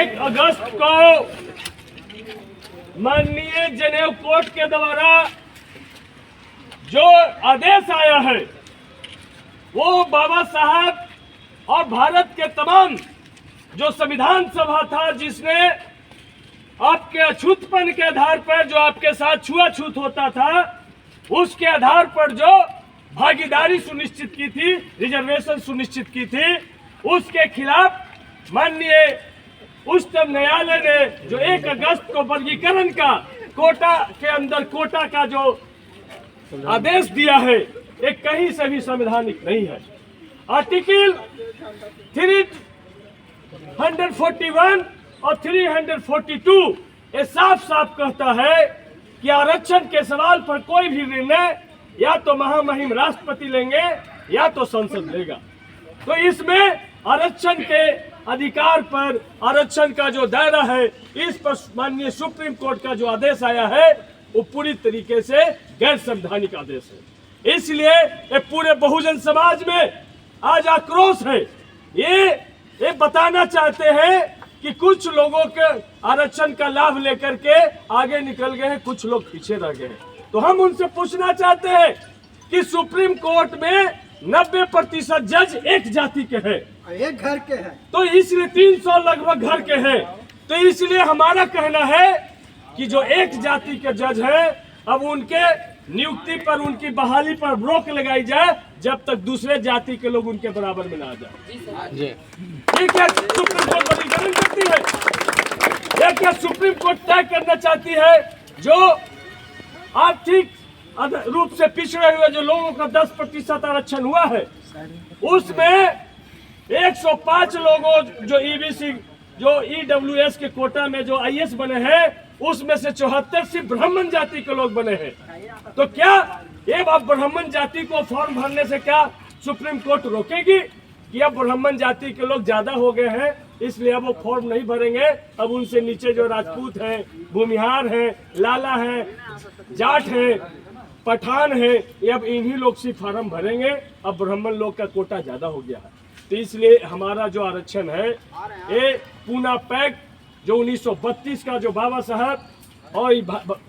1 अगस्त को माननीय जनेऊ कोर्ट के द्वारा जो आदेश आया है वो बाबा साहब और भारत के तमाम जो संविधान सभा था जिसने आपके अछूतपन के आधार पर जो आपके साथ छुआछूत होता था उसके आधार पर जो भागीदारी सुनिश्चित की थी, रिजर्वेशन सुनिश्चित की थी, उसके खिलाफ माननीय उच्चतम न्यायालय ने जो 1 अगस्त को वर्गीकरण का कोटा के अंदर कोटा का जो आदेश दिया है ये कहीं से भी संवैधानिक नहीं है। आर्टिकल 341 और 342 ये साफ साफ कहता है कि आरक्षण के सवाल पर कोई भी निर्णय या तो महामहिम राष्ट्रपति लेंगे या तो संसद लेगा। तो इसमें आरक्षण के अधिकार पर आरक्षण का जो दायरा है इस पर माननीय सुप्रीम कोर्ट का जो आदेश आया है वो पूरी तरीके से गैर संवैधानिक आदेश है। इसलिए ये पूरे बहुजन समाज में आज आक्रोश है। ये बताना चाहते हैं कि कुछ लोगों के आरक्षण का लाभ लेकर के आगे निकल गए हैं, कुछ लोग पीछे रह गए हैं। तो हम उनसे पूछना चाहते हैं कि सुप्रीम कोर्ट में 90% जज एक जाति के हैं, एक घर के हैं, तो इसलिए 300 लगभग घर के हैं। तो इसलिए हमारा कहना है कि जो एक जाति के जज हैं अब उनके नियुक्ति पर, उनकी बहाली पर रोक लगाई जाए जब तक दूसरे जाति के लोग उनके बराबर में ना आ जाए। ये क्या सुप्रीम कोर्ट वर्गीकरण करती है? ये क्या सुप्रीम कोर्ट तय करना चाहती है जो आर्थिक रूप से पिछड़े हुए जो लोगों का 10% आरक्षण हुआ है उसमें 105 लोगों जो ईबीसी जो ईडब्ल्यूएस के कोटा में जो आईएएस बने हैं उसमें से 74 सिर्फ ब्राह्मण जाति के लोग बने हैं। तो क्या ये अब ब्राह्मण जाति को फॉर्म भरने से क्या सुप्रीम कोर्ट रोकेगी कि अब ब्राह्मण जाति के लोग ज्यादा हो गए हैं इसलिए अब वो फॉर्म नहीं भरेंगे? अब उनसे नीचे जो राजपूत हैं, भूमिहार हैं, लाला हैं, जाट हैं, पठान हैं, ये अब इन्हीं लोग से फॉर्म भरेंगे। अब ब्राह्मण लोग का कोटा ज्यादा हो गया है। तो इसलिए हमारा जो आरक्षण है ये पूना पैक्ट जो 1932 का जो बाबा साहब और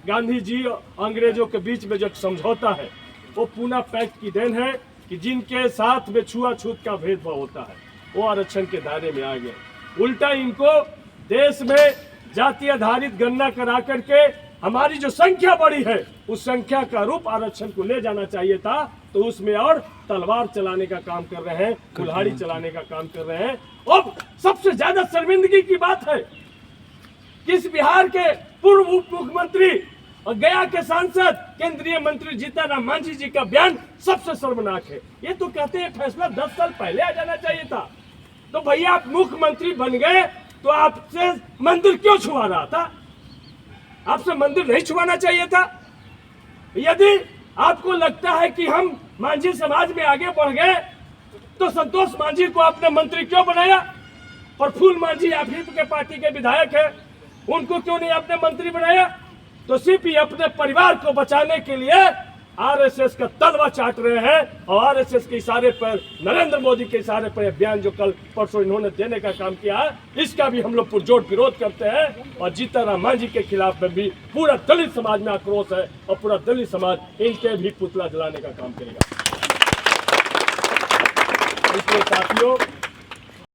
गांधी जी अंग्रेजों के बीच में जो समझौता है वो पूना पैक्ट की देन है कि जिनके साथ में छुआछूत का भेदभाव होता है वो आरक्षण के दायरे में आ गए। उल्टा इनको देश में जाति आधारित गणना करा करके हमारी जो संख्या बढ़ी है उस संख्या का रूप आरक्षण को ले जाना चाहिए था। तो उसमें और तलवार चलाने का काम कर रहे हैं, कुल्हाड़ी चलाने का काम कर रहे हैं। और सबसे ज्यादा शर्मिंदगी की बात है किस बिहार के पूर्व उप मुख्यमंत्री और गया के सांसद केंद्रीय मंत्री जीतन राम मांझी जी का बयान सबसे शर्मनाक है। ये तो कहते हैं फैसला 10 साल पहले आ जाना चाहिए था। तो भैया आप मुख्यमंत्री बन गए तो आपसे मंदिर क्यों छुआ रहा था? आपसे मंदिर नहीं छुआना चाहिए था। यदि आपको लगता है कि हम मांझी समाज में आगे बढ़ गए तो संतोष मांझी को आपने मंत्री क्यों बनाया? प्रफुल्ल मांझी आप ही के पार्टी के विधायक है, उनको क्यों नहीं आपने मंत्री बनाया? तो सिर्फ ये अपने परिवार को बचाने के लिए आरएसएस का तलवा चाट रहे हैं और आरएसएस के इशारे पर, नरेंद्र मोदी के इशारे पर बयान जो कल परसों इन्होंने देने का काम किया है इसका भी हम लोग पुरजोर विरोध करते हैं। और जीतन राम मांझी के खिलाफ में भी पूरा दलित समाज में आक्रोश है और पूरा दलित समाज इनके भी पुतला जलाने का काम करेगा। इसलिए साथियों